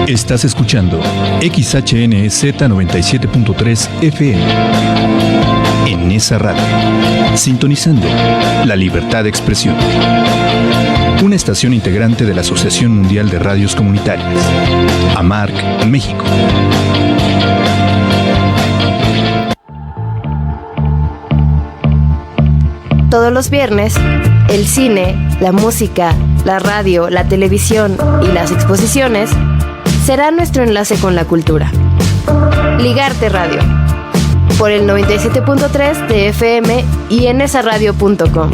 Estás escuchando XHNZ 97.3 FM. En esa radio, sintonizando la libertad de expresión. Una estación integrante de la Asociación Mundial de Radios Comunitarias, AMARC, México. Todos los viernes, el cine, la música, la radio, la televisión y las exposiciones será nuestro enlace con la cultura. Ligarte Radio, por el 97.3 de FM y en esaradio.com.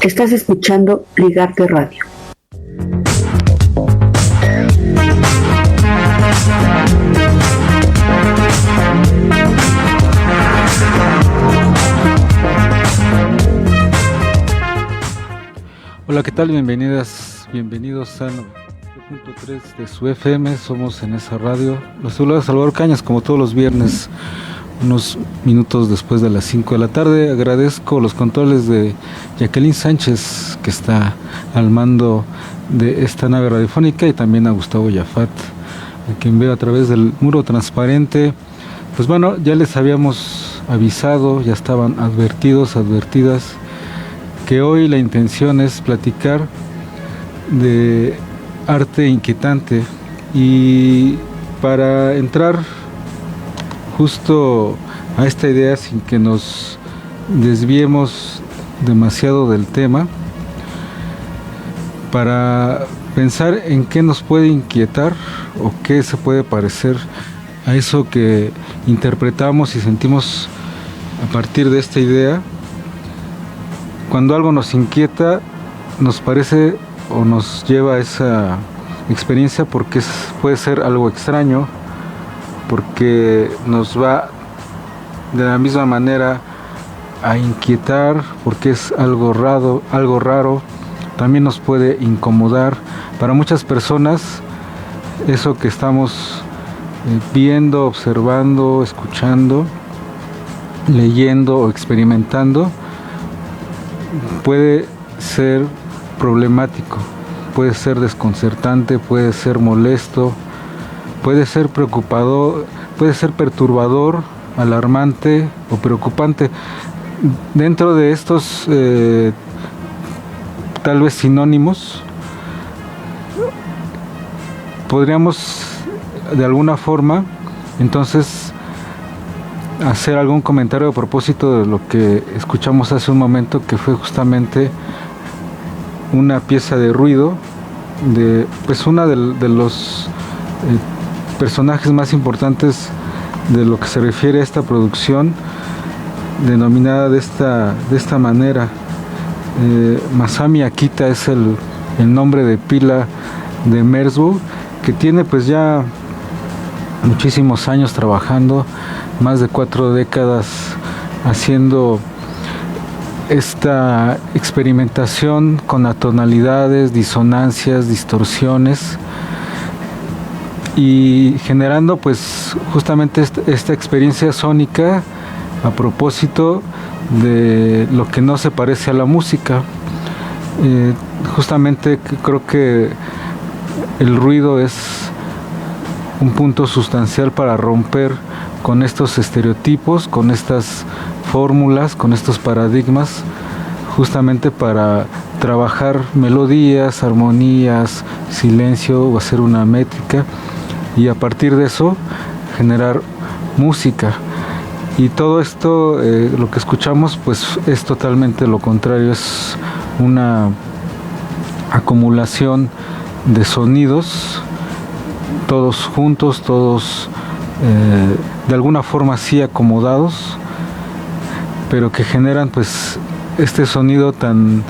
Estás escuchando Ligarte Radio. Hola, ¿qué tal? Bienvenidos a 9.3 de su FM. Somos en esa radio. Los saluda Salvador Cañas, como todos los viernes, unos minutos después de las 5 de la tarde. Agradezco los controles de Jacqueline Sánchez, que está al mando de esta nave radiofónica, y también a Gustavo Yafat, a quien veo a través del muro transparente. Pues bueno, ya les habíamos avisado, ya estaban advertidas, que hoy la intención es platicar de arte inquietante, y para entrar justo a esta idea sin que nos desviemos demasiado del tema, para pensar en qué nos puede inquietar o qué se puede parecer a eso que interpretamos y sentimos a partir de esta idea. Cuando algo nos inquieta, nos parece o nos lleva a esa experiencia porque puede ser algo extraño, porque nos va de la misma manera a inquietar, porque es algo raro, también nos puede incomodar. Para muchas personas, eso que estamos viendo, observando, escuchando, leyendo o experimentando puede ser problemático. puede ser desconcertante, puede ser molesto, puede ser preocupador, puede ser perturbador, alarmante o preocupante. Dentro de estos tal vez sinónimos, podríamos de alguna forma entonces hacer algún comentario a propósito de lo que escuchamos hace un momento, que fue justamente una pieza de ruido de pues una de los personajes más importantes de lo que se refiere a esta producción, denominada de esta manera. Masami Akita es el nombre de pila de Merzbow, que tiene pues ya muchísimos años trabajando, más de 4 décadas haciendo esta experimentación con atonalidades, disonancias, distorsiones, y generando pues justamente esta experiencia sónica a propósito de lo que no se parece a la música. Justamente creo que el ruido es un punto sustancial para romper con estos estereotipos, con estas fórmulas, con estos paradigmas, justamente para trabajar melodías, armonías, silencio, o hacer una métrica, y a partir de eso generar música. Y todo esto, lo que escuchamos, pues es totalmente lo contrario, es una acumulación de sonidos, todos juntos, todos de alguna forma así acomodados, pero que generan pues este sonido tan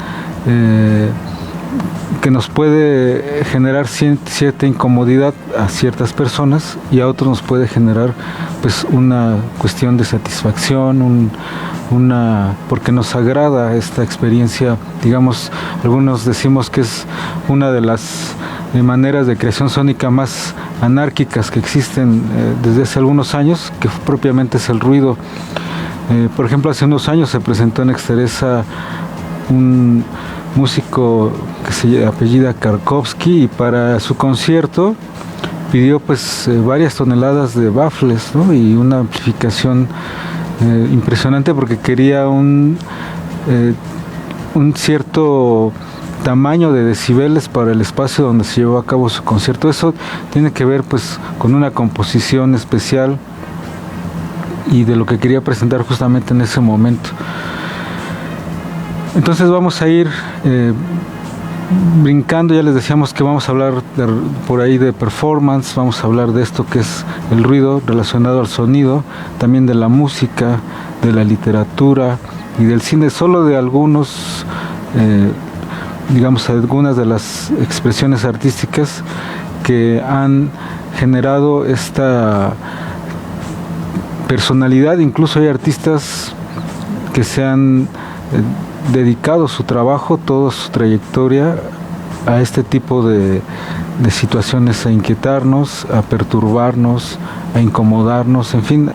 que nos puede generar cierta incomodidad a ciertas personas, y a otros nos puede generar pues una cuestión de satisfacción, porque nos agrada esta experiencia. Digamos, algunos decimos que es una de las maneras de creación sónica más anárquicas que existen desde hace algunos años, que propiamente es el ruido. Por ejemplo, hace unos años se presentó en Exteresa un músico que se apellida Karkovsky, y para su concierto pidió pues varias toneladas de baffles, ¿no? Y una amplificación impresionante, porque quería un cierto tamaño de decibeles para el espacio donde se llevó a cabo su concierto. Eso tiene que ver pues con una composición especial y de lo que quería presentar justamente en ese momento. Entonces vamos a ir brincando. Ya les decíamos que vamos a hablar por ahí de performance, vamos a hablar de esto que es el ruido relacionado al sonido, también de la música, de la literatura y del cine, solo de algunos digamos, algunas de las expresiones artísticas que han generado esta personalidad. Incluso hay artistas que se han dedicado su trabajo, toda su trayectoria a este tipo de situaciones, a inquietarnos, a perturbarnos, a incomodarnos, en fin.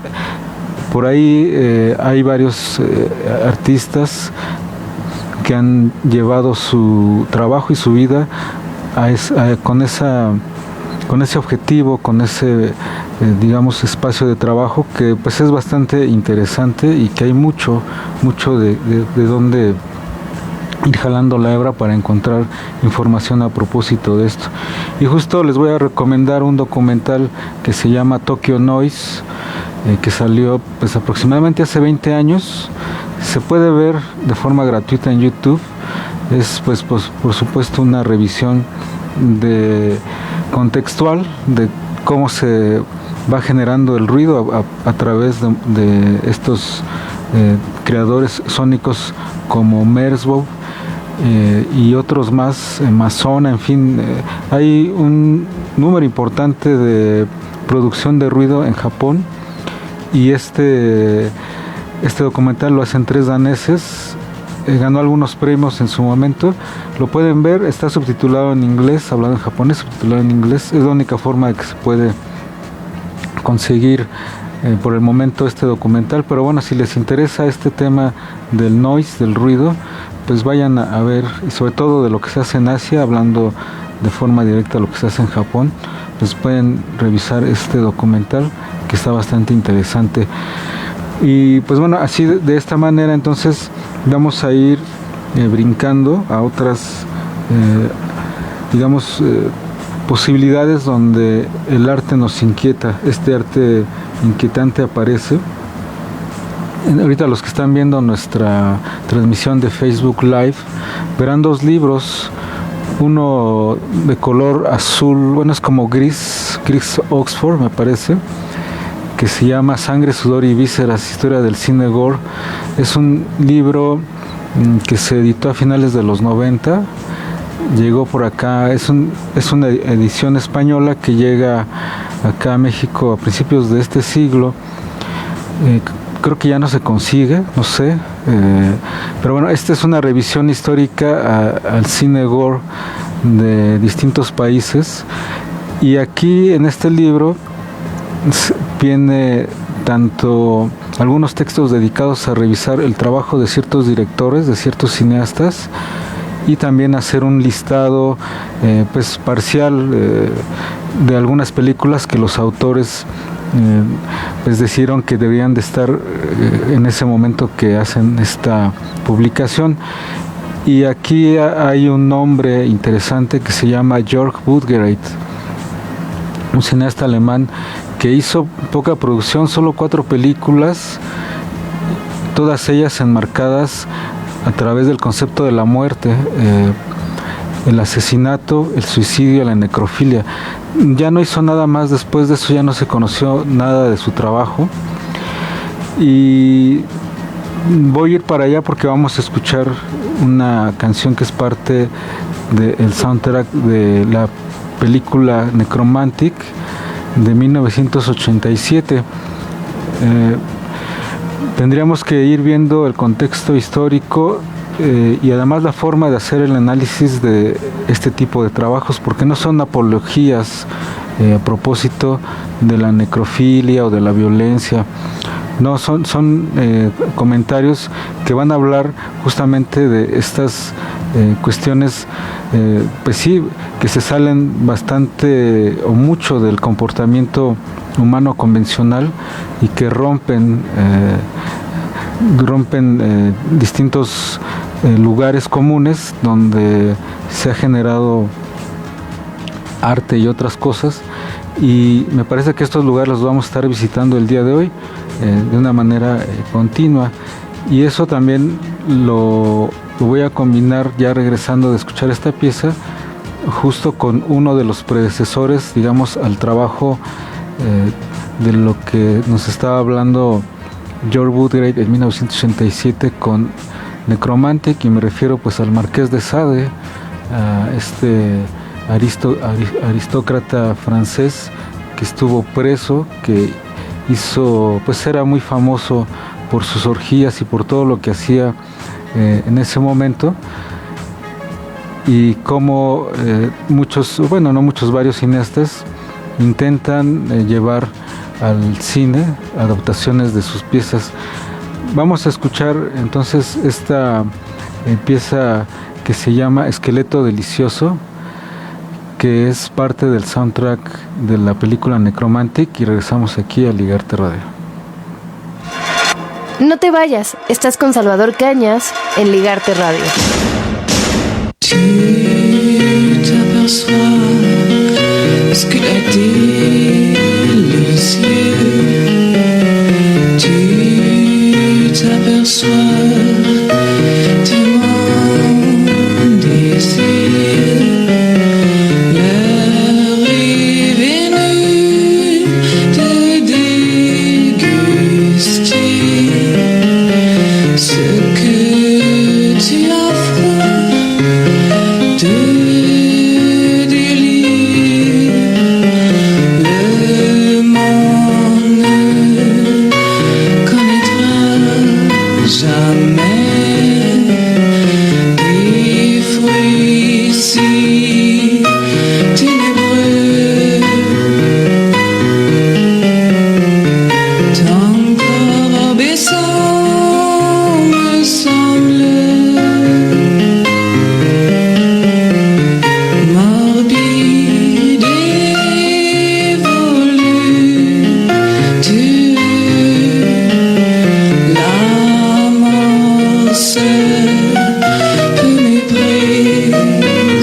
Por ahí hay varios artistas que han llevado su trabajo y su vida con ese objetivo, con ese digamos espacio de trabajo, que pues es bastante interesante, y que hay mucho de dónde ir jalando la hebra para encontrar información a propósito de esto. Y justo les voy a recomendar un documental que se llama Tokyo Noise, que salió pues aproximadamente hace 20 años. Se puede ver de forma gratuita en YouTube. Es pues por supuesto una revisión contextual de cómo se va generando el ruido a través de estos creadores sónicos como Merzbow y otros más, Masona, en fin. Hay un número importante de producción de ruido en Japón, y este documental lo hacen 3 daneses. Ganó algunos premios en su momento. Lo pueden ver, está subtitulado en inglés, hablado en japonés, subtitulado en inglés. Es la única forma de que se puede conseguir por el momento este documental. Pero bueno, si les interesa este tema del noise, del ruido, pues vayan a ver, y sobre todo de lo que se hace en Asia, hablando de forma directa de lo que se hace en Japón, pues pueden revisar este documental que está bastante interesante. Y pues bueno, así de esta manera entonces vamos a ir brincando a otras posibilidades donde el arte nos inquieta. Este arte inquietante aparece. Ahorita los que están viendo nuestra transmisión de Facebook Live verán dos libros, uno de color azul, bueno, es como gris Oxford me parece, que se llama Sangre, Sudor y Vísceras, Historia del Cine Gore. Es un libro que se editó a finales de los 90, llegó por acá, es una edición española que llega acá a México a principios de este siglo. Creo que ya no se consigue, no sé, pero bueno, esta es una revisión histórica al cine gore de distintos países, y aquí en este libro viene tanto algunos textos dedicados a revisar el trabajo de ciertos directores, de ciertos cineastas, y también hacer un listado pues parcial de algunas películas que los autores pues decidieron que debían de estar en ese momento que hacen esta publicación. Y aquí hay un nombre interesante que se llama Jörg Buttgereit, un cineasta alemán que hizo poca producción, solo 4 películas, todas ellas enmarcadas a través del concepto de la muerte, el asesinato, el suicidio, la necrofilia. Ya no hizo nada más después de eso, ya no se conoció nada de su trabajo. Y voy a ir para allá porque vamos a escuchar una canción que es parte del soundtrack de la película Necromantic de 1987. Tendríamos que ir viendo el contexto histórico y además la forma de hacer el análisis de este tipo de trabajos, porque no son apologías a propósito de la necrofilia o de la violencia. No, son comentarios que van a hablar justamente de estas cuestiones, pues sí, que se salen bastante o mucho del comportamiento humano convencional y que rompen distintos lugares comunes donde se ha generado arte y otras cosas, y me parece que estos lugares los vamos a estar visitando el día de hoy de una manera continua, y eso también lo voy a combinar ya regresando de escuchar esta pieza justo con uno de los predecesores, digamos, al trabajo de lo que nos estaba hablando Jörg Buttgereit en 1987 con Necromantic, y me refiero pues al Marqués de Sade, a este aristócrata francés que estuvo preso, que hizo, pues era muy famoso por sus orgías y por todo lo que hacía en ese momento, y como varios cineastas intentan llevar al cine adaptaciones de sus piezas. Vamos a escuchar entonces esta pieza que se llama Esqueleto Delicioso, que es parte del soundtrack de la película Necromantic, y regresamos aquí a Ligarte Radio. No te vayas, estás con Salvador Cañas en Ligarte Radio. Tu t'aperçois ce que a dit les yeux. Tu t'aperçois de mon désir. L'heure est venue de déguster ce que tu offres. De délire,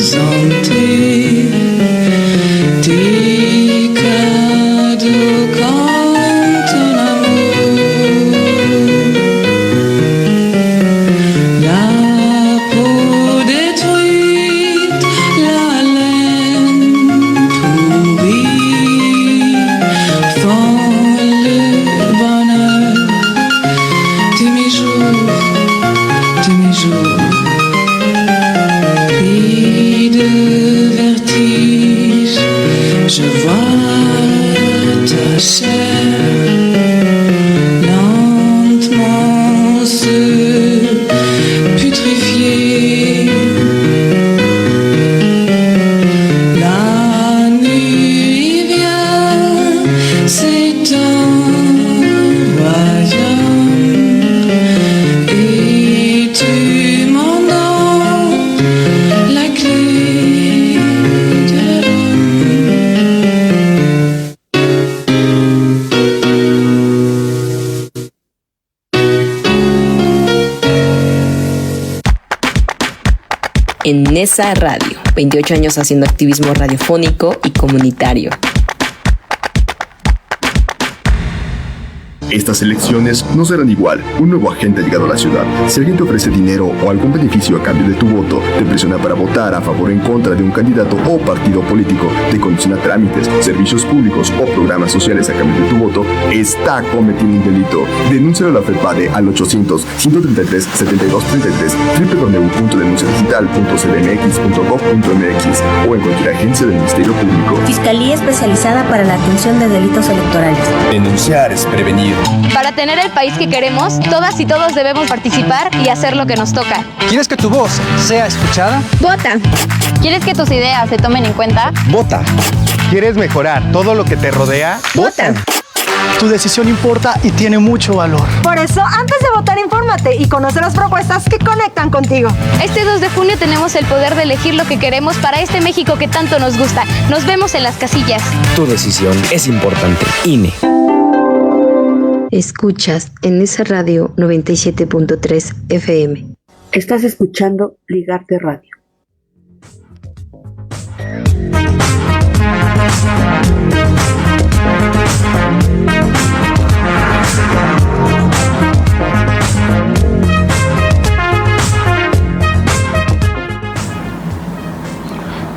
sentais tes cadeaux comme ton amour. La peau détruite, la laine pourrie font le bonheur de mes jours, de mes jours. Pris de vertige, je vois ta chair lentement se putréfier. La nuit vient, c'est un royaume et tu m'en donnes la clé de En Nesa Radio, 28 años haciendo activismo radiofónico y comunitario. Estas elecciones no serán igual. Un nuevo agente ha llegado a la ciudad. Si alguien te ofrece dinero o algún beneficio a cambio de tu voto, te presiona para votar a favor o en contra de un candidato o partido político, te condiciona trámites, servicios públicos o programas sociales a cambio de tu voto, está cometiendo un delito. Denúncialo a la FEPADE al 800-133-7233, www.denunciadigital.cdmx.gov.mx o en cualquier agencia del Ministerio Público. Fiscalía especializada para la atención de delitos electorales. Denunciar es prevenir. Para tener el país que queremos, todas y todos debemos participar y hacer lo que nos toca. ¿Quieres que tu voz sea escuchada? ¡Vota! ¿Quieres que tus ideas se tomen en cuenta? ¡Vota! ¿Quieres mejorar todo lo que te rodea? ¡Vota! Tu decisión importa y tiene mucho valor. Por eso, antes de votar, infórmate y conoce las propuestas que conectan contigo. Este 2 de junio tenemos el poder de elegir lo que queremos para este México que tanto nos gusta. Nos vemos en las casillas. Tu decisión es importante. INE. Escuchas en Nesa Radio 97.3 FM. Estás escuchando Ligarte Radio.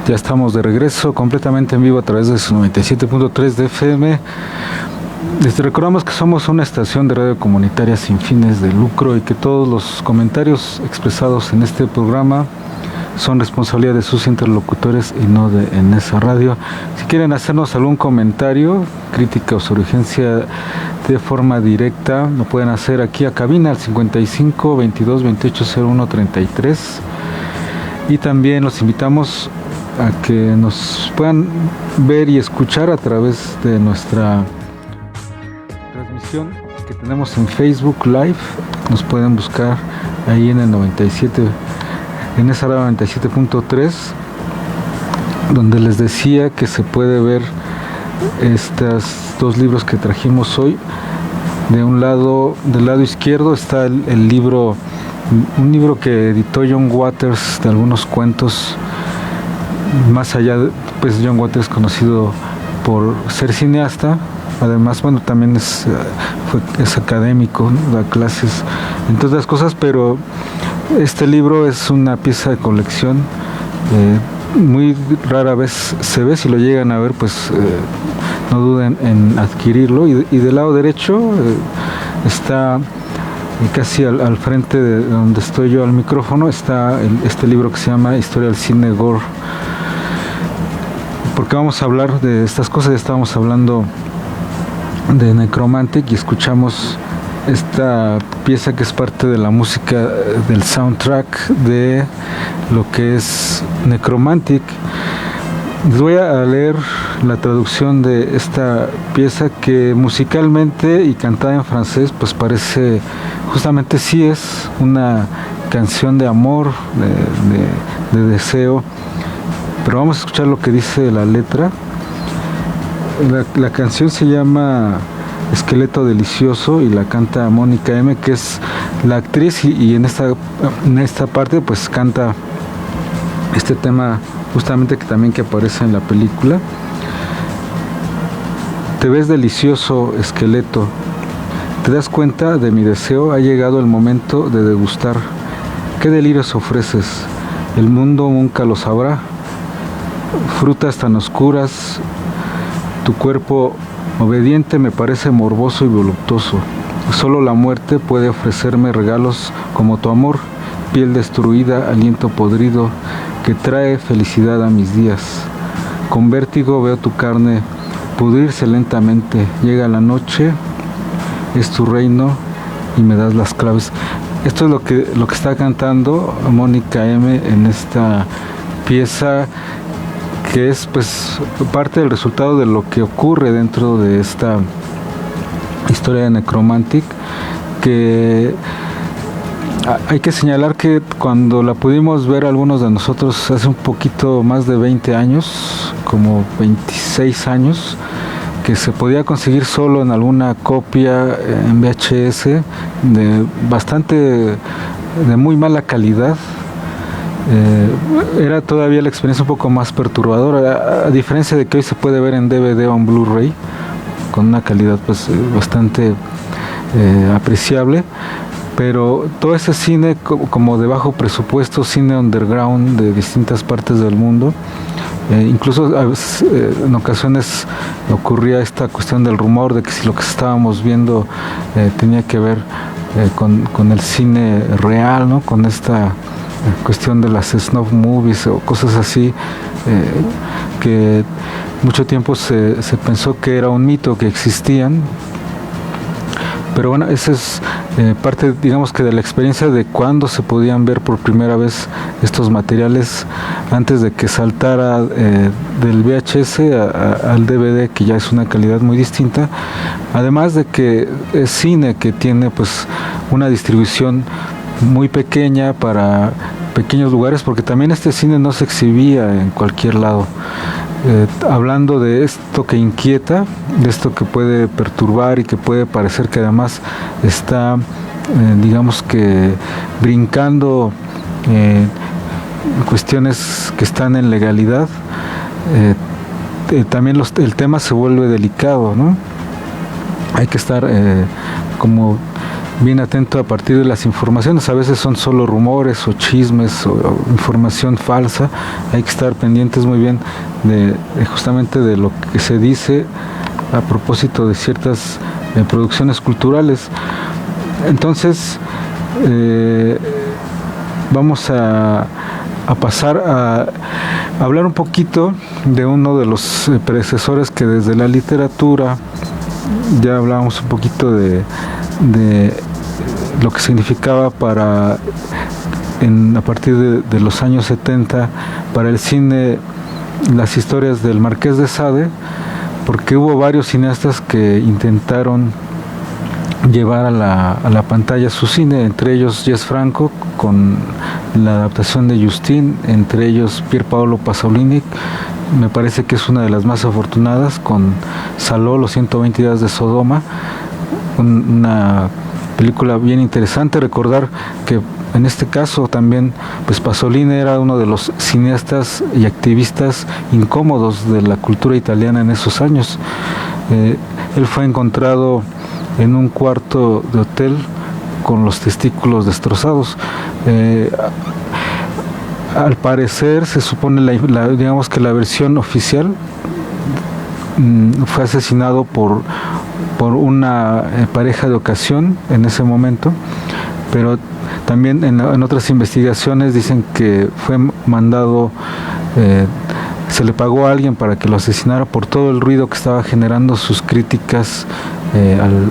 Ya estamos de regreso completamente en vivo a través de su 97.3 de FM. Les recordamos que somos una estación de radio comunitaria sin fines de lucro y que todos los comentarios expresados en este programa son responsabilidad de sus interlocutores y no de en esa radio. Si quieren hacernos algún comentario, crítica o surgencia de forma directa, lo pueden hacer aquí a cabina al 55 22 28 01 33 y también los invitamos a que nos puedan ver y escuchar a través de nuestra transmisión que tenemos en Facebook Live. Nos pueden buscar ahí en el 97, en esa radio 97.3, donde les decía que se puede ver estos dos libros que trajimos hoy. De un lado, del lado izquierdo está el libro, un libro que editó John Waters de algunos cuentos. Más allá, pues John Waters conocido por ser cineasta, además, bueno, también es académico, ¿no? Da clases, entre otras cosas, pero este libro es una pieza de colección, muy rara vez se ve. Si lo llegan a ver, pues no duden en adquirirlo. Y del lado derecho está casi al frente de donde estoy yo al micrófono, está este libro que se llama Historia del Cine Gore. Porque vamos a hablar de estas cosas. Ya estábamos hablando de Necromantic y escuchamos esta pieza que es parte de la música del soundtrack de lo que es Necromantic. Les voy a leer la traducción de esta pieza, que musicalmente y cantada en francés pues parece, justamente sí es una canción de amor, de deseo. Pero vamos a escuchar lo que dice la letra. La canción se llama Esqueleto Delicioso y la canta Mónica M, que es la actriz, y en esta parte pues canta este tema justamente que también que aparece en la película. Te ves delicioso, esqueleto. Te das cuenta de mi deseo, ha llegado el momento de degustar. ¿Qué delirios ofreces? El mundo nunca lo sabrá. Frutas tan oscuras, tu cuerpo obediente me parece morboso y voluptuoso. Solo la muerte puede ofrecerme regalos como tu amor, piel destruida, aliento podrido, que trae felicidad a mis días. Con vértigo veo tu carne pudrirse lentamente. Llega la noche, es tu reino y me das las claves. Esto es lo que está cantando Mónica M. en esta pieza, que es pues parte del resultado de lo que ocurre dentro de esta historia de Necromantic, que hay que señalar que cuando la pudimos ver algunos de nosotros hace un poquito más de 20 años, como 26 años, que se podía conseguir solo en alguna copia en VHS de muy mala calidad. Era todavía la experiencia un poco más perturbadora, a diferencia de que hoy se puede ver en DVD o en Blu-ray con una calidad pues bastante apreciable. Pero todo ese cine como de bajo presupuesto, cine underground de distintas partes del mundo, incluso en ocasiones ocurría esta cuestión del rumor de que si lo que estábamos viendo tenía que ver con el cine real, ¿no? Con esta cuestión de las snuff movies o cosas así, que mucho tiempo se pensó que era un mito, que existían. Pero bueno, esa es parte, digamos que de la experiencia de cuando se podían ver por primera vez estos materiales antes de que saltara del VHS al DVD, que ya es una calidad muy distinta. Además de que es cine que tiene pues una distribución muy pequeña para pequeños lugares, porque también este cine no se exhibía en cualquier lado. Hablando de esto que inquieta, de esto que puede perturbar y que puede parecer que además está, digamos que brincando cuestiones que están en legalidad, también el tema se vuelve delicado, ¿no? Hay que estar como bien atento a partir de las informaciones. A veces son solo rumores o chismes o información falsa. Hay que estar pendientes muy bien de justamente de lo que se dice a propósito de ciertas producciones culturales. Entonces vamos a pasar a hablar un poquito de uno de los predecesores que desde la literatura ya hablábamos un poquito de lo que significaba a partir de los años 70 para el cine, las historias del Marqués de Sade, porque hubo varios cineastas que intentaron llevar a la pantalla su cine, entre ellos Jess Franco con la adaptación de Justine, entre ellos Pier Paolo Pasolini, me parece que es una de las más afortunadas, con Salò, los 120 días de Sodoma, una película bien interesante. Recordar que en este caso también pues Pasolini era uno de los cineastas y activistas incómodos de la cultura italiana en esos años. Él fue encontrado en un cuarto de hotel con los testículos destrozados. Al parecer se supone digamos que la versión oficial fue asesinado por una pareja de ocasión en ese momento, pero también en otras investigaciones dicen que fue mandado, se le pagó a alguien para que lo asesinara por todo el ruido que estaba generando sus críticas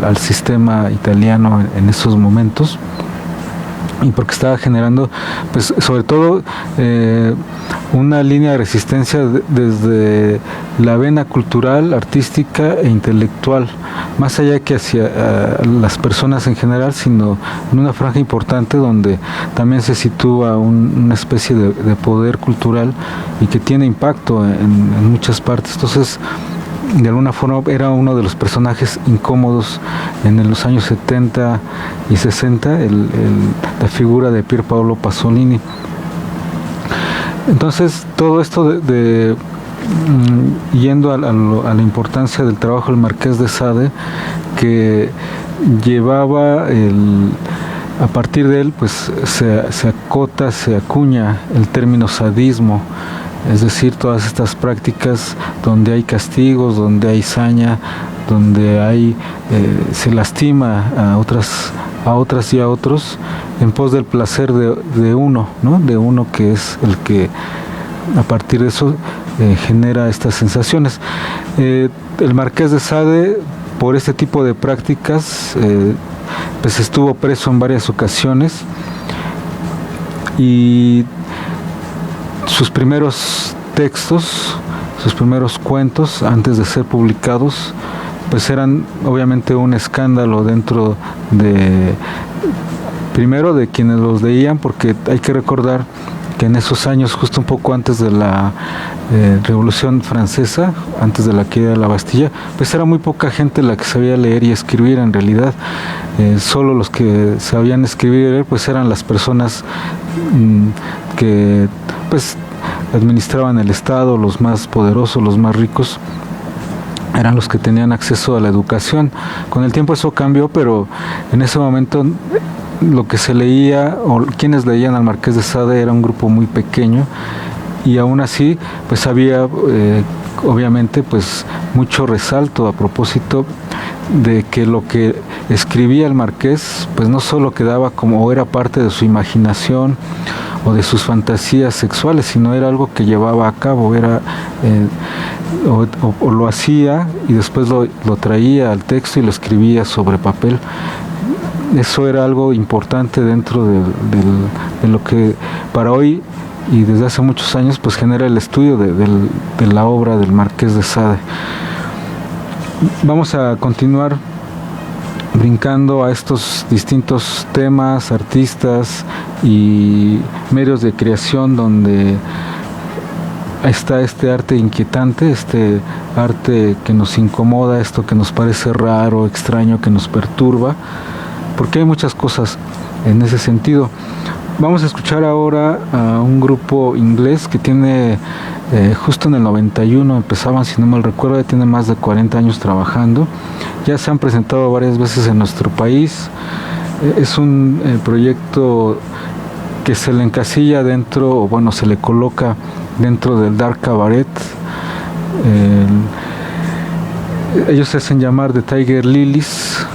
al sistema italiano en esos momentos, y porque estaba generando pues sobre todo una línea de resistencia desde la vena cultural, artística e intelectual, más allá que hacia las personas en general, sino en una franja importante donde también se sitúa una especie de poder cultural y que tiene impacto en muchas partes. Entonces, de alguna forma era uno de los personajes incómodos en los años 70 y 60, la figura de Pier Paolo Pasolini. Entonces, todo esto yendo a la importancia del trabajo del Marqués de Sade, que llevaba a partir de él, pues se acota, se acuña el término sadismo, es decir, todas estas prácticas donde hay castigos, donde hay saña, donde se lastima a otras y a otros en pos del placer de uno, ¿no? De uno, que es el que a partir de eso genera estas sensaciones. El Marqués de Sade, por este tipo de prácticas, pues estuvo preso en varias ocasiones, y sus primeros textos, sus primeros cuentos, antes de ser publicados, pues eran obviamente un escándalo dentro primero de quienes los leían, porque hay que recordar que en esos años, justo un poco antes de la Revolución Francesa, antes de la caída de la Bastilla, pues era muy poca gente la que sabía leer y escribir en realidad. Solo los que sabían escribir y leer pues eran las personas que pues administraban el Estado, los más poderosos, los más ricos, eran los que tenían acceso a la educación. Con el tiempo eso cambió, pero en ese momento lo que se leía, o quienes leían al Marqués de Sade, era un grupo muy pequeño, y aún así pues había obviamente pues mucho resalto a propósito de que lo que escribía el Marqués pues no solo quedaba como era parte de su imaginación o de sus fantasías sexuales, sino era algo que llevaba a cabo, o lo hacía y después lo traía al texto y lo escribía sobre papel. Eso era algo importante dentro de lo que para hoy y desde hace muchos años pues genera el estudio de la obra del Marqués de Sade. Vamos a continuar brincando a estos distintos temas, artistas y medios de creación donde está este arte inquietante, este arte que nos incomoda, esto que nos parece raro, extraño, que nos perturba, porque hay muchas cosas en ese sentido. Vamos a escuchar ahora a un grupo inglés que tiene, justo en el 91 empezaban, si no mal recuerdo, ya tiene más de 40 años trabajando, ya se han presentado varias veces en nuestro país. Es un proyecto que se le encasilla dentro, o bueno, se le coloca dentro del Dark Cabaret. Ellos se hacen llamar The Tiger Lilies,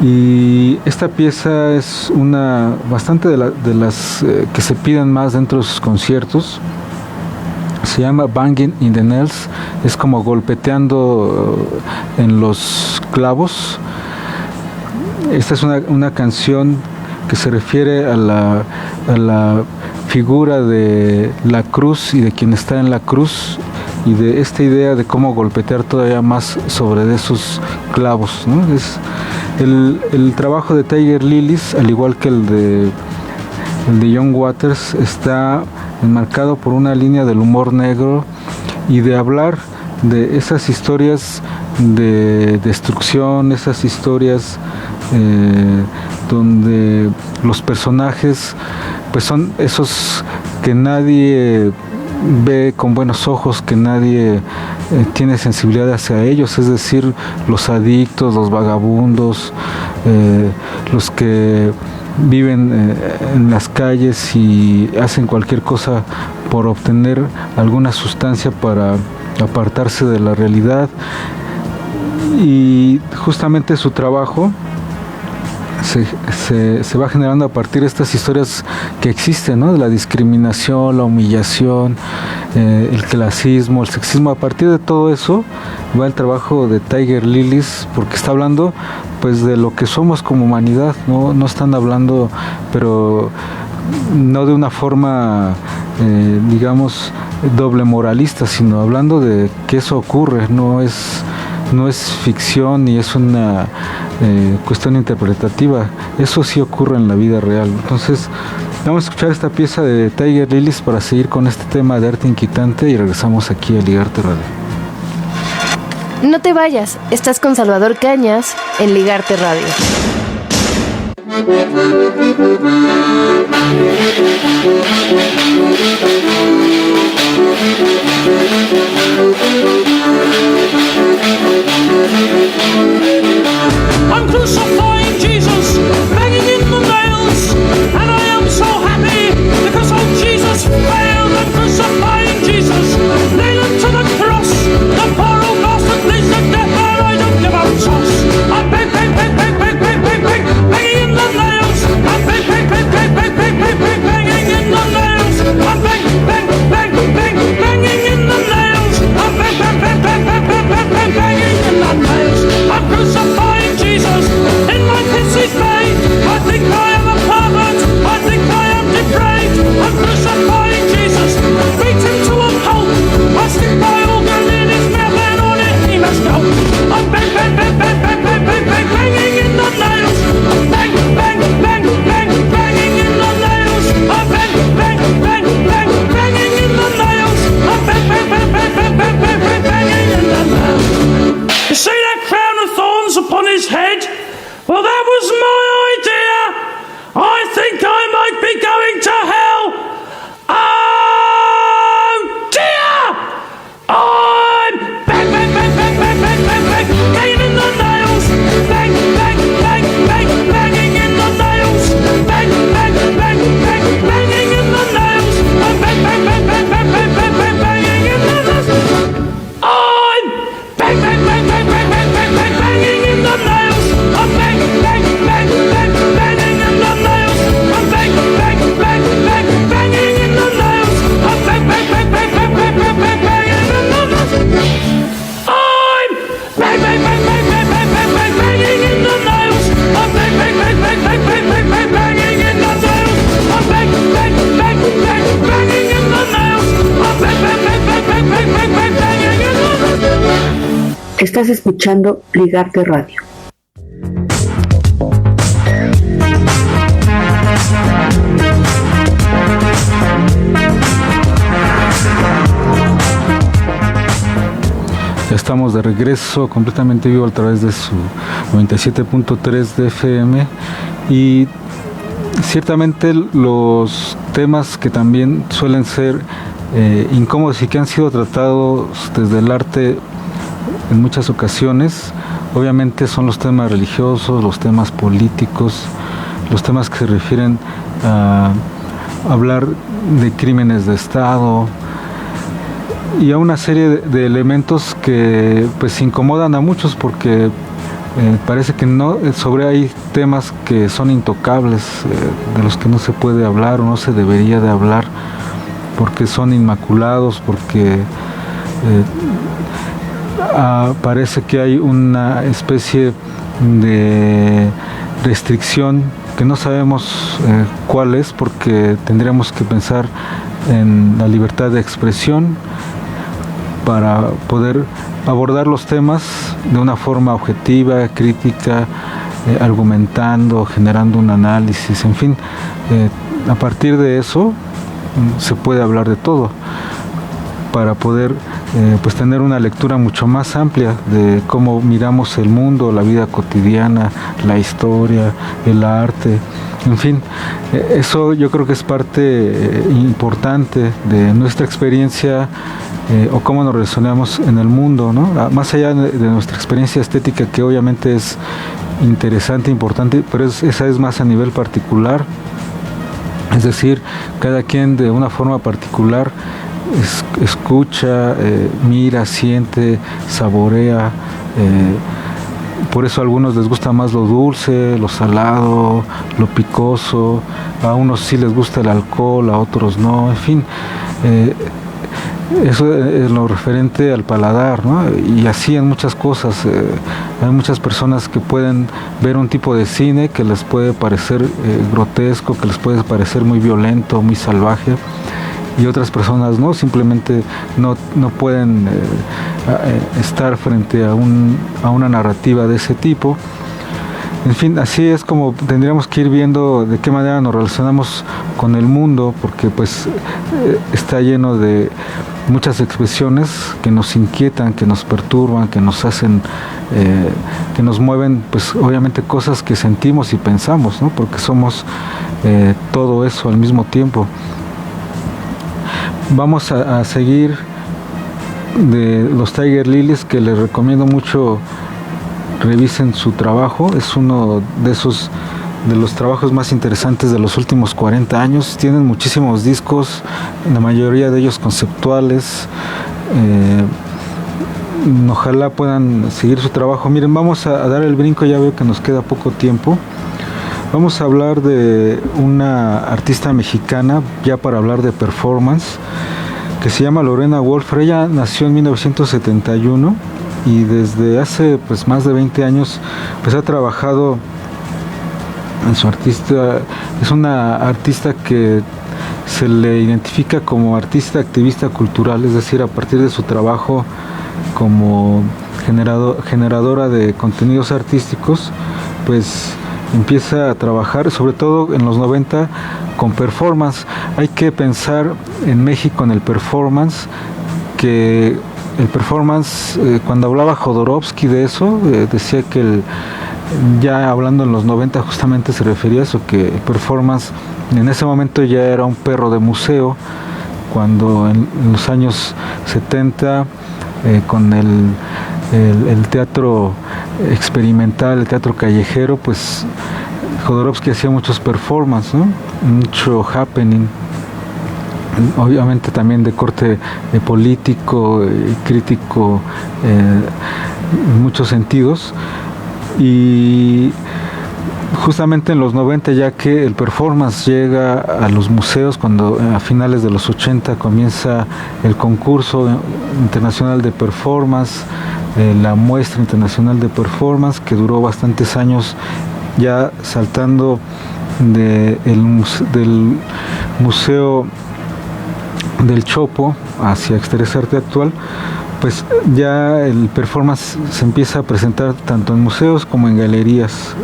y esta pieza es una bastante de las que se piden más dentro de sus conciertos. Se llama Banging in the Nails, es como golpeteando en los clavos. Esta es una canción que se refiere a la figura de la cruz y de quien está en la cruz, y de esta idea de cómo golpetear todavía más sobre esos clavos, ¿no? Es el trabajo de Tiger Lilies, al igual que el de John Waters, está enmarcado por una línea del humor negro y de hablar de esas historias de destrucción, esas historias donde los personajes pues son esos que nadie ve con buenos ojos, que nadie tiene sensibilidad hacia ellos, es decir, los adictos, los vagabundos, los que viven en las calles y hacen cualquier cosa por obtener alguna sustancia para apartarse de la realidad. Y justamente su trabajo se va generando a partir de estas historias que existen, ¿no? De la discriminación, la humillación, el clasismo, el sexismo. A partir de todo eso va el trabajo de Tiger Lilies, porque está hablando pues de lo que somos como humanidad, no están hablando, pero no de una forma digamos doble moralista, sino hablando de que eso ocurre, no es ficción ni es una cuestión interpretativa, eso sí ocurre en la vida real. Entonces vamos a escuchar esta pieza de Tiger Lilies para seguir con este tema de arte inquietante y regresamos aquí a Ligarte Radio. No te vayas, estás con Salvador Cañas en Ligarte Radio. Estás escuchando Ligarte Radio. Estamos de regreso completamente vivo a través de su 97.3 de FM y ciertamente los temas que también suelen ser incómodos y que han sido tratados desde el arte en muchas ocasiones, obviamente son los temas religiosos, los temas políticos, los temas que se refieren a hablar de crímenes de Estado y a una serie de elementos que pues incomodan a muchos porque parece que no hay temas que son intocables, de los que no se puede hablar o no se debería de hablar porque son inmaculados, porque parece que hay una especie de restricción que no sabemos cuál es, porque tendríamos que pensar en la libertad de expresión para poder abordar los temas de una forma objetiva, crítica, argumentando, generando un análisis, en fin, a partir de eso se puede hablar de todo para poder pues tener una lectura mucho más amplia de cómo miramos el mundo, la vida cotidiana, la historia, el arte, en fin, eso yo creo que es parte importante de nuestra experiencia o cómo nos relacionamos en el mundo, ¿no? Más allá de nuestra experiencia estética, que obviamente es interesante, importante, pero esa es más a nivel particular, es decir, cada quien de una forma particular escucha, mira, siente, saborea, por eso a algunos les gusta más lo dulce, lo salado, lo picoso, a unos sí les gusta el alcohol, a otros no, en fin, eso es lo referente al paladar, ¿no? Y así en muchas cosas, hay muchas personas que pueden ver un tipo de cine que les puede parecer grotesco, que les puede parecer muy violento, muy salvaje, y otras personas no, simplemente no pueden estar frente a una narrativa de ese tipo. En fin, así es como tendríamos que ir viendo de qué manera nos relacionamos con el mundo, porque pues está lleno de muchas expresiones que nos inquietan, que nos perturban, que nos hacen, que nos mueven, pues obviamente cosas que sentimos y pensamos, ¿no? Porque somos todo eso al mismo tiempo. Vamos a seguir de los Tiger Lilies, que les recomiendo mucho revisen su trabajo. Es uno de los trabajos más interesantes de los últimos 40 años. Tienen muchísimos discos, la mayoría de ellos conceptuales. Ojalá puedan seguir su trabajo. Miren, vamos a dar el brinco, ya veo que nos queda poco tiempo. Vamos a hablar de una artista mexicana, ya para hablar de performance, que se llama Lorena Wolf. Ella nació en 1971 y desde hace pues más de 20 años pues ha trabajado en su artista. Es una artista que se le identifica como artista activista cultural, es decir, a partir de su trabajo como generadora de contenidos artísticos, pues empieza a trabajar, sobre todo en los 90, con performance. Hay que pensar en México en el performance, que el performance, cuando hablaba Jodorowsky de eso, decía que ya hablando en los 90 justamente se refería a eso, que el performance en ese momento ya era un perro de museo, cuando en los años 70 con el teatro experimental, el teatro callejero, pues Jodorowsky hacía muchos performances, ¿no? Mucho happening, obviamente también de corte político y crítico en muchos sentidos, y justamente en los 90, ya que el performance llega a los museos, cuando a finales de los 80 comienza el concurso internacional de performance, la muestra internacional de performance, que duró bastantes años, ya saltando del Museo del Chopo hacia Exteresa Arte Actual, pues ya el performance se empieza a presentar tanto en museos como en galerías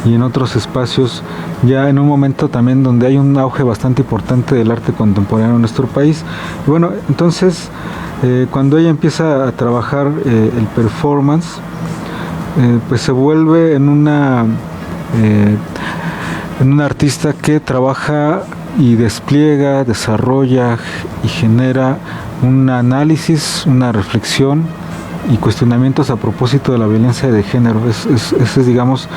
y en otros espacios, ya en un momento también donde hay un auge bastante importante del arte contemporáneo en nuestro país. Y bueno, entonces cuando ella empieza a trabajar el performance, pues se vuelve en una artista que trabaja y despliega, desarrolla y genera un análisis, una reflexión y cuestionamientos a propósito de la violencia de género. Es digamos,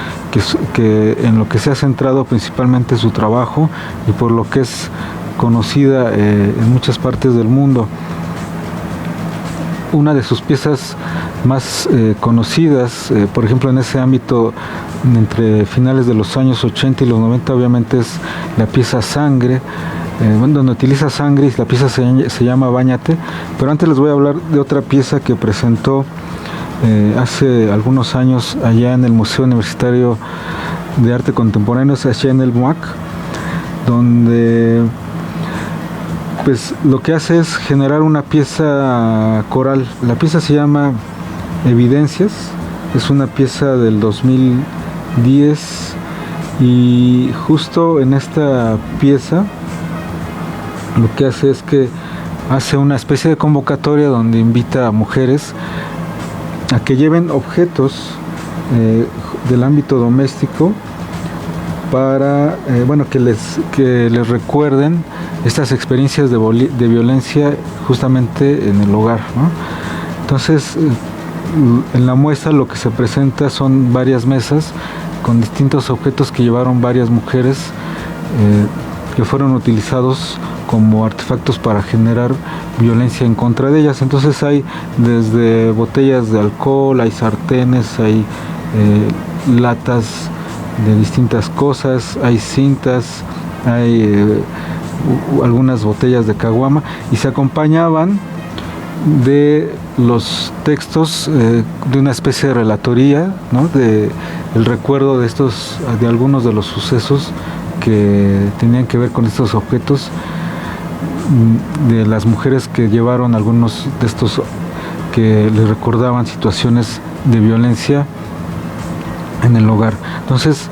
que en lo que se ha centrado principalmente su trabajo y por lo que es conocida en muchas partes del mundo. Una de sus piezas más conocidas, por ejemplo en ese ámbito entre finales de los años 80 y los 90, obviamente es la pieza Sangre, donde utiliza sangre, y la pieza se llama Báñate. Pero antes les voy a hablar de otra pieza que presentó hace algunos años allá en el Museo Universitario de Arte Contemporáneo, allá en el MUAC, donde pues lo que hace es generar una pieza coral. La pieza se llama Evidencias, es una pieza del 2010, y justo en esta pieza lo que hace es que hace una especie de convocatoria donde invita a mujeres a que lleven objetos del ámbito doméstico para que les recuerden estas experiencias de violencia justamente en el hogar, ¿no? Entonces en la muestra lo que se presenta son varias mesas con distintos objetos que llevaron varias mujeres que fueron utilizados como artefactos para generar violencia en contra de ellas. Entonces hay desde botellas de alcohol, hay sartenes, hay latas de distintas cosas, hay cintas, hay algunas botellas de caguama, y se acompañaban de los textos de una especie de relatoría, ¿no? De el recuerdo de algunos de los sucesos que tenían que ver con estos objetos, de las mujeres que llevaron algunos de estos que les recordaban situaciones de violencia en el hogar. Entonces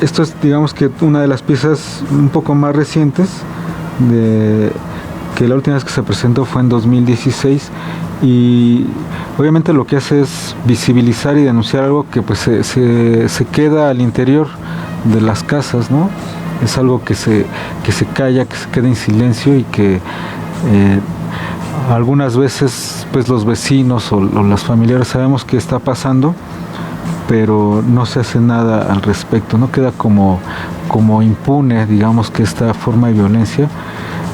esto es, digamos, que una de las piezas un poco más recientes, que la última vez que se presentó fue en 2016, y obviamente lo que hace es visibilizar y denunciar algo que pues se queda al interior de las casas, ¿no? Es algo que se calla, que se queda en silencio, y que algunas veces pues los vecinos o los familiares sabemos qué está pasando, pero no se hace nada al respecto, no queda como impune, digamos, que esta forma de violencia,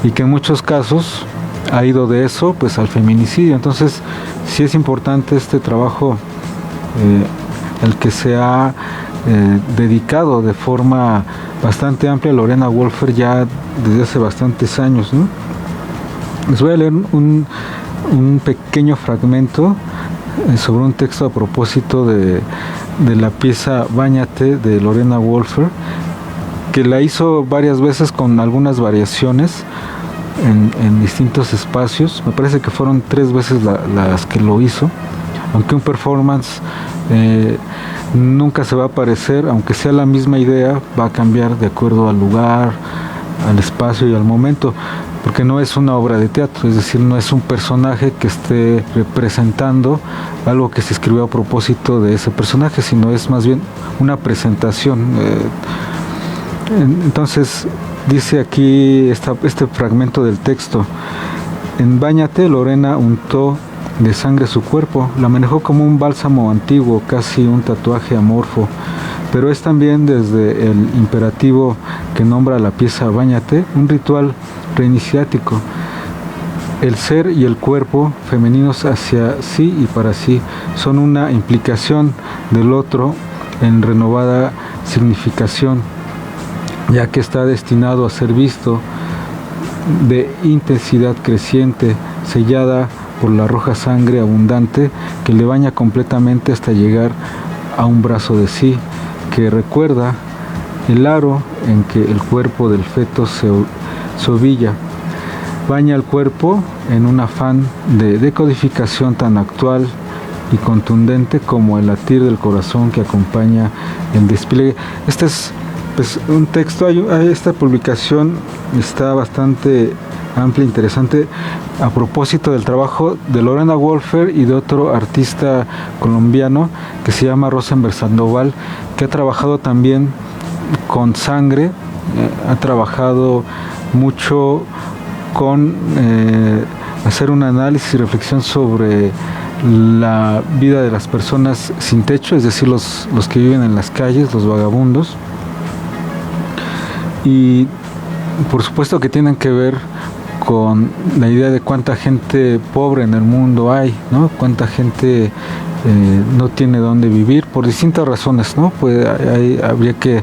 y que en muchos casos ha ido de eso pues al feminicidio. Entonces sí es importante este trabajo el que se ha dedicado de forma bastante amplia Lorena Wolfer ya desde hace bastantes años, ¿no? Les voy a leer un pequeño fragmento sobre un texto a propósito de la pieza Báñate de Lorena Wolfer, que la hizo varias veces con algunas variaciones en distintos espacios. Me parece que fueron 3 veces las que lo hizo, aunque un performance nunca se va a parecer, aunque sea la misma idea, va a cambiar de acuerdo al lugar, al espacio y al momento, porque no es una obra de teatro, es decir, no es un personaje que esté representando algo que se escribió a propósito de ese personaje, sino es más bien una presentación. Entonces dice aquí este fragmento del texto: en Báñate, Lorena untó de sangre su cuerpo, la manejó como un bálsamo antiguo, casi un tatuaje amorfo, pero es también, desde el imperativo que nombra la pieza Báñate, un ritual reiniciático. El ser y el cuerpo, femeninos hacia sí y para sí, son una implicación del otro en renovada significación, ya que está destinado a ser visto de intensidad creciente, sellada por la roja sangre abundante que le baña completamente hasta llegar a un brazo de sí, que recuerda el aro en que el cuerpo del feto se ovilla. baña el cuerpo en un afán de decodificación tan actual y contundente como el latir del corazón que acompaña el despliegue. Este es pues un texto, esta publicación está bastante amplia, interesante, a propósito del trabajo de Lorena Wolfer y de otro artista colombiano que se llama Rosenberg Sandoval, que ha trabajado también con sangre, ha trabajado mucho con hacer un análisis y reflexión sobre la vida de las personas sin techo, es decir, los que viven en las calles, los vagabundos. Y por supuesto que tienen que ver con la idea de cuánta gente pobre en el mundo hay, ¿no? Cuánta gente no tiene dónde vivir por distintas razones, ¿no? Pues habría que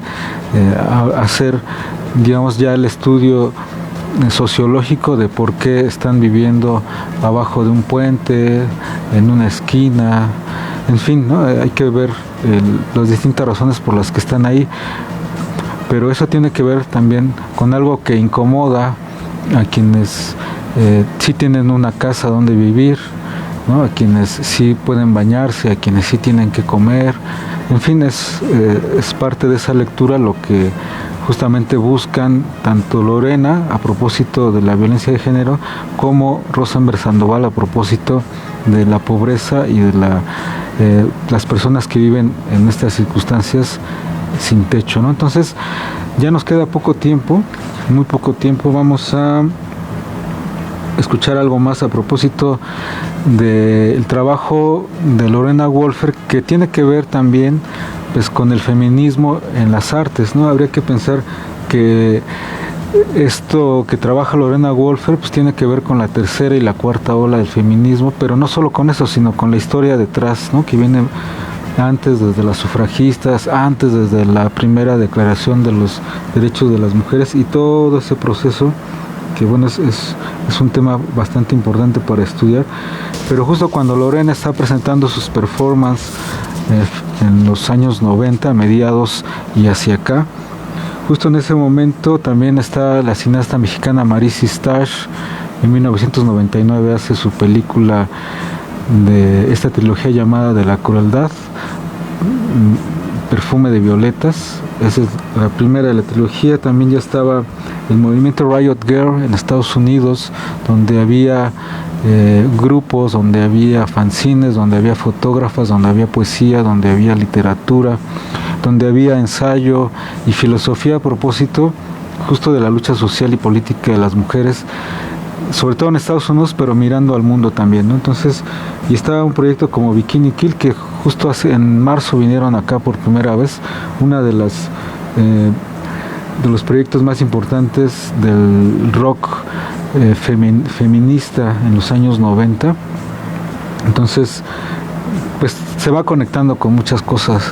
hacer, digamos, ya el estudio sociológico de por qué están viviendo abajo de un puente, en una esquina, en fin, ¿no? Hay que ver las distintas razones por las que están ahí, pero eso tiene que ver también con algo que incomoda a quienes sí tienen una casa donde vivir, ¿no? A quienes sí pueden bañarse, a quienes sí tienen que comer, en fin, es parte de esa lectura lo que justamente buscan tanto Lorena a propósito de la violencia de género como Rosenberg Sandoval a propósito de la pobreza y de las personas que viven en estas circunstancias sin techo, ¿no? Entonces ya nos queda poco tiempo, muy poco tiempo. Vamos a escuchar algo más a propósito del trabajo de Lorena Wolfer, que tiene que ver también pues con el feminismo en las artes, ¿no? Habría que pensar que esto que trabaja Lorena Wolfer pues tiene que ver con la tercera y la cuarta ola del feminismo, pero no solo con eso, sino con la historia detrás, ¿no? Que viene antes, desde las sufragistas, antes, desde la primera declaración de los derechos de las mujeres, y todo ese proceso que bueno, es un tema bastante importante para estudiar. Pero justo cuando Lorena está presentando sus performances en los años 90, mediados y hacia acá, justo en ese momento también está la cineasta mexicana Maryse Stash. En 1999 hace su película de esta trilogía llamada De la crueldad, Perfume de violetas. Esa es la primera de la trilogía. También ya estaba el movimiento Riot Girl en Estados Unidos, donde había grupos, donde había fanzines, donde había fotógrafas, donde había poesía, donde había literatura, donde había ensayo y filosofía a propósito justo de la lucha social y política de las mujeres, sobre todo en Estados Unidos, pero mirando al mundo también, ¿no? Entonces, y estaba un proyecto como Bikini Kill, que justo en marzo vinieron acá por primera vez, una de los proyectos más importantes del rock feminista en los años 90. Entonces, pues se va conectando con muchas cosas,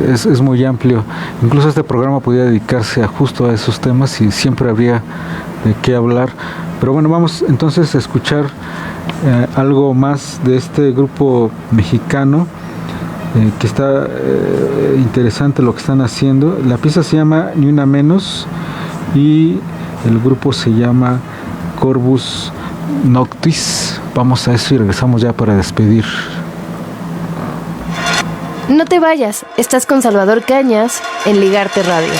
es muy amplio. Incluso este programa podría dedicarse justo a esos temas y siempre habría de qué hablar. Pero bueno, vamos entonces a escuchar algo más de este grupo mexicano, que está interesante lo que están haciendo. La pieza se llama Ni Una Menos y el grupo se llama Corvus Noctis. Vamos a eso y regresamos ya para despedir. No te vayas, estás con Salvador Cañas en Ligarte Radio.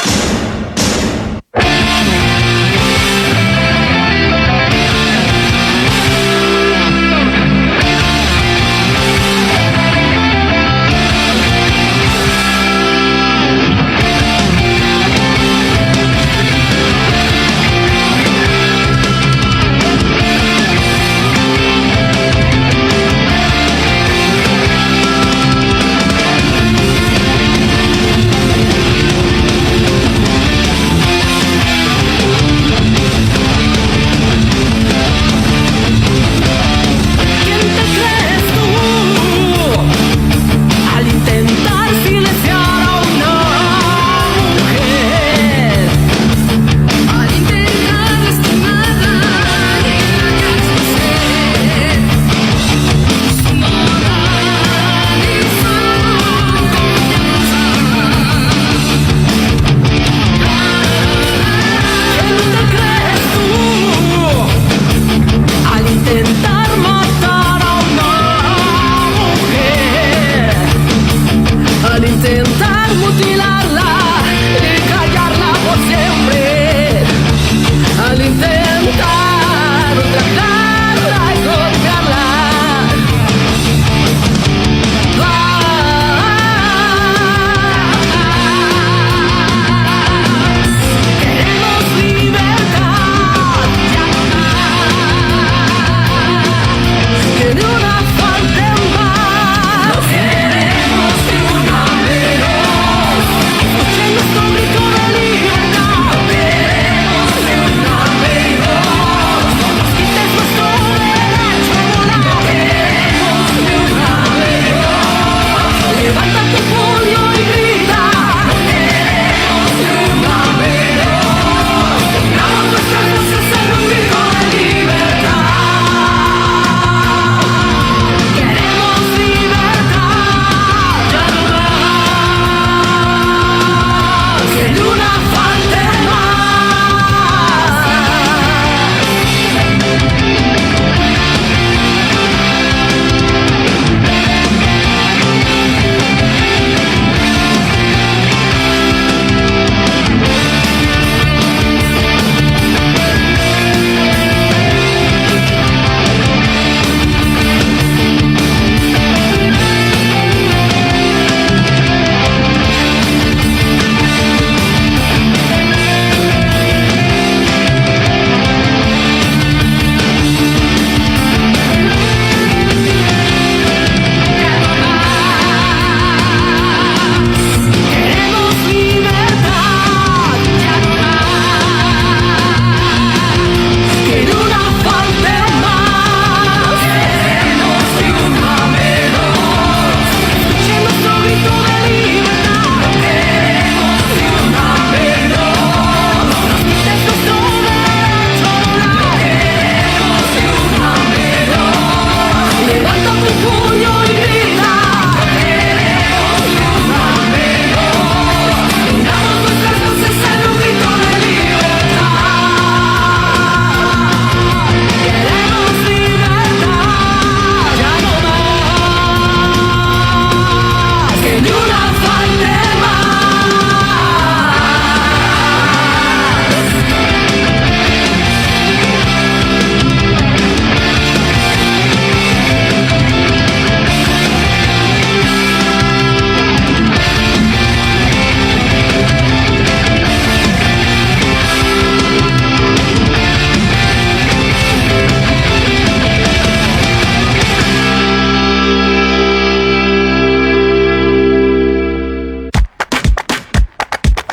tratarla y golpearla.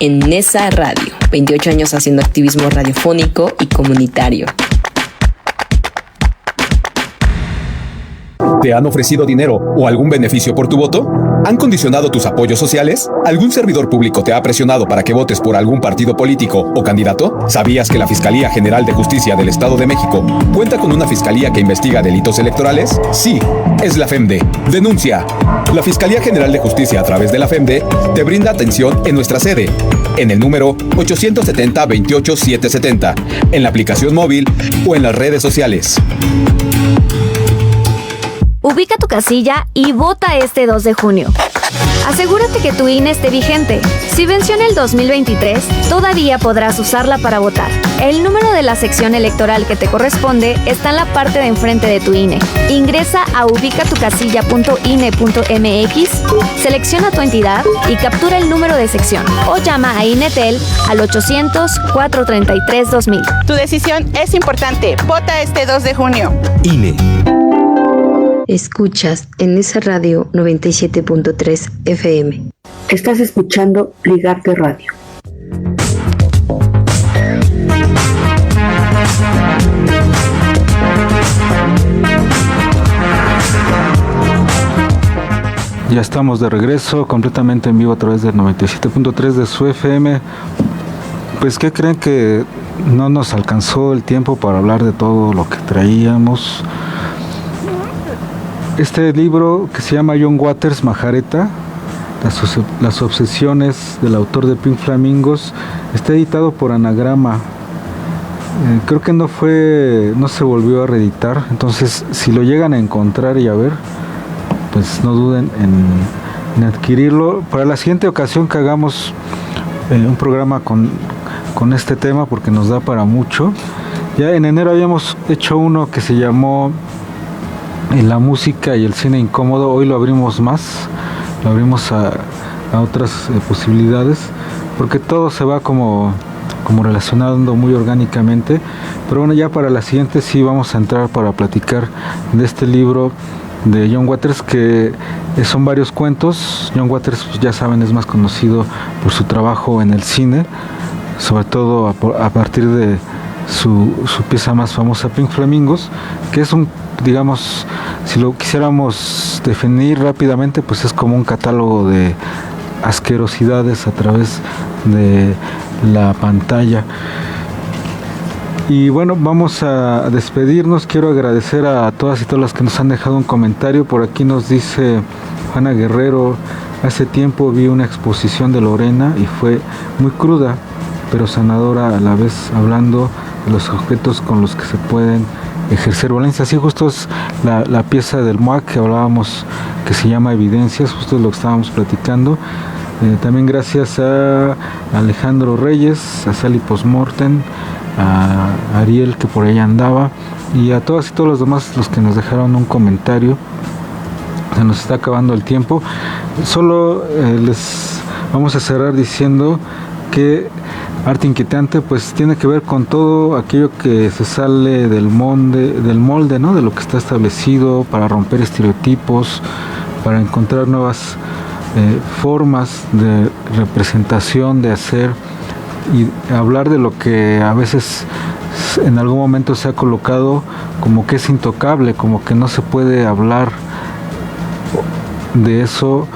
En Nesa Radio, 28 años haciendo activismo radiofónico y comunitario. ¿Te han ofrecido dinero o algún beneficio por tu voto? ¿Han condicionado tus apoyos sociales? ¿Algún servidor público te ha presionado para que votes por algún partido político o candidato? ¿Sabías que la Fiscalía General de Justicia del Estado de México cuenta con una fiscalía que investiga delitos electorales? Sí, es la FEMDE. Denuncia. La Fiscalía General de Justicia a través de la FEMDE te brinda atención en nuestra sede, en el número 870-28-770, en la aplicación móvil o en las redes sociales. Ubica tu casilla y vota este 2 de junio. Asegúrate que tu INE esté vigente. Si venció en el 2023, todavía podrás usarla para votar. El número de la sección electoral que te corresponde está en la parte de enfrente de tu INE. Ingresa a ubicatucasilla.ine.mx, selecciona tu entidad y captura el número de sección. O llama a INETEL al 800-433-2000. Tu decisión es importante. Vota este 2 de junio. INE. Escuchas en Nesa Radio 97.3 FM. Estás escuchando Ligarte Radio. Ya estamos de regreso, completamente en vivo a través del 97.3 de su FM. Pues, ¿qué creen? Que no nos alcanzó el tiempo para hablar de todo lo que traíamos. Este libro que se llama John Waters, Majareta, las obsesiones del autor de Pink Flamingos, está editado por Anagrama. Creo que no se volvió a reeditar, entonces si lo llegan a encontrar y a ver, pues no duden en adquirirlo. Para la siguiente ocasión que hagamos un programa con este tema, porque nos da para mucho, Ya en enero habíamos hecho uno que se llamó La música y el cine incómodo. Hoy lo abrimos más, lo abrimos a otras posibilidades, porque todo se va como relacionando muy orgánicamente. Pero bueno, ya para la siguiente sí vamos a entrar para platicar de este libro de John Waters, que son varios cuentos. John Waters, pues ya saben, es más conocido por su trabajo en el cine, sobre todo a partir de su pieza más famosa, Pink Flamingos, que es digamos, si lo quisiéramos definir rápidamente, pues es como un catálogo de asquerosidades a través de la pantalla. Y bueno, vamos a despedirnos. Quiero agradecer a todas y todas las que nos han dejado un comentario. Por aquí nos dice Juana Guerrero: hace tiempo vi una exposición de Lorena y fue muy cruda, pero sanadora a la vez, hablando de los objetos con los que se pueden ejercer violencia. Así justo es la pieza del MOAC que hablábamos, que se llama Evidencias, justo es lo que estábamos platicando. También gracias a Alejandro Reyes, a Sally Postmortem, a Ariel, que por ahí andaba, y a todas y todos los demás, los que nos dejaron un comentario. Se nos está acabando el tiempo. Solo les vamos a cerrar diciendo que Arte Inquietante pues tiene que ver con todo aquello que se sale del molde, ¿no? De lo que está establecido, para romper estereotipos, para encontrar nuevas formas de representación, de hacer, y hablar de lo que a veces en algún momento se ha colocado como que es intocable, como que no se puede hablar de eso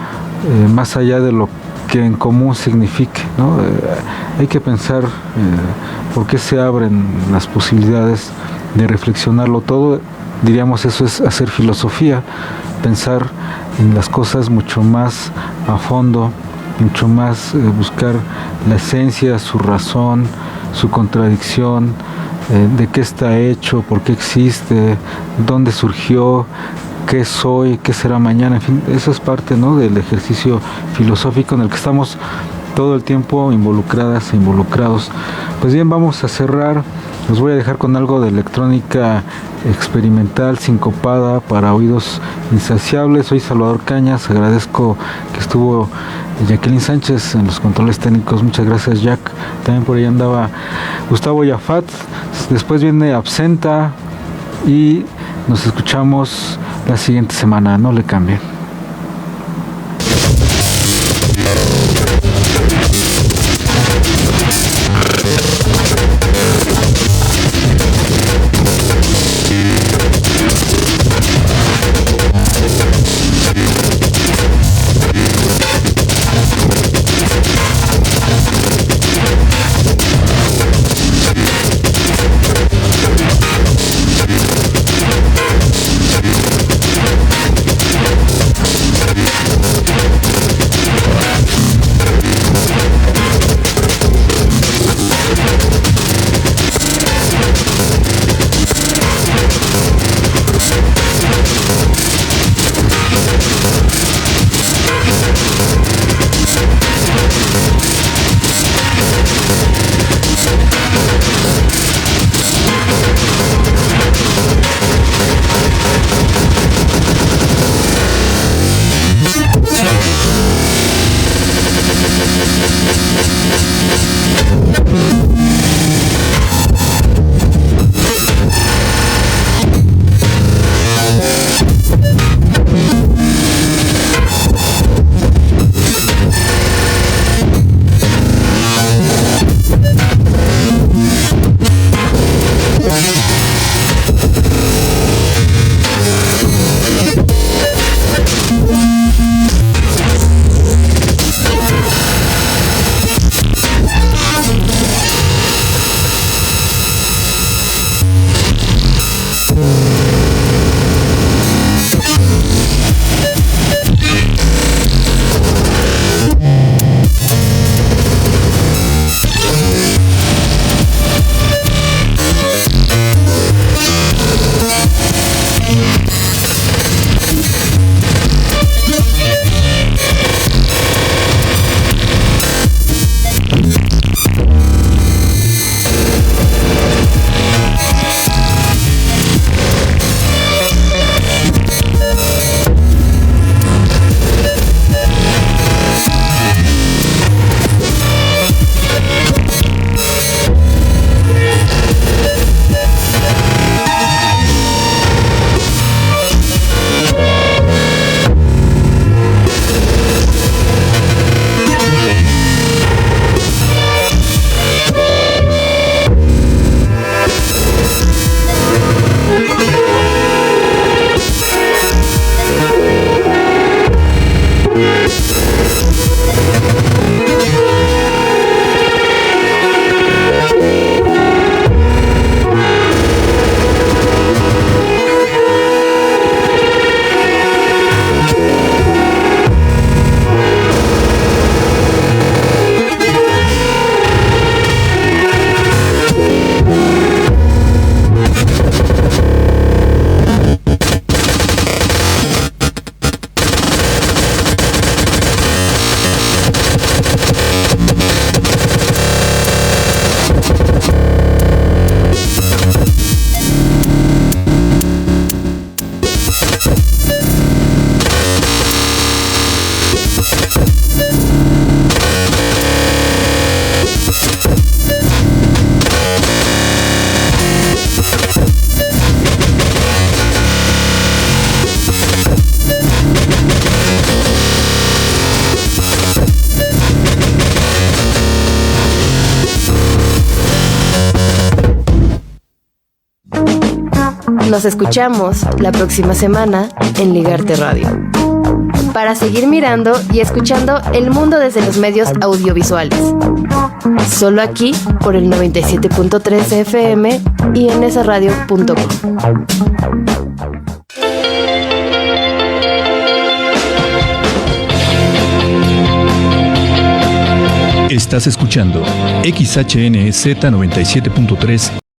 más allá de lo que en común signifique, ¿no? Hay que pensar por qué se abren las posibilidades de reflexionarlo todo. Diríamos, eso es hacer filosofía, pensar en las cosas mucho más a fondo, mucho más buscar la esencia, su razón, su contradicción, de qué está hecho, por qué existe, dónde surgió, qué soy, qué será mañana. En fin, eso es parte, ¿no?, del ejercicio filosófico en el que estamos todo el tiempo involucradas e involucrados. Pues bien, vamos a cerrar. Los voy a dejar con algo de electrónica experimental, sincopada, para oídos insaciables. Soy Salvador Cañas, agradezco que estuvo Jacqueline Sánchez en los controles técnicos. Muchas gracias, Jack. También por ahí andaba Gustavo Yafat. Después viene Absenta y nos escuchamos la siguiente semana. No le cambien. Nos escuchamos la próxima semana en Ligarte Radio, para seguir mirando y escuchando el mundo desde los medios audiovisuales. Solo aquí por el 97.3 FM y en nesaradio.com. Estás escuchando XHNZ 97.3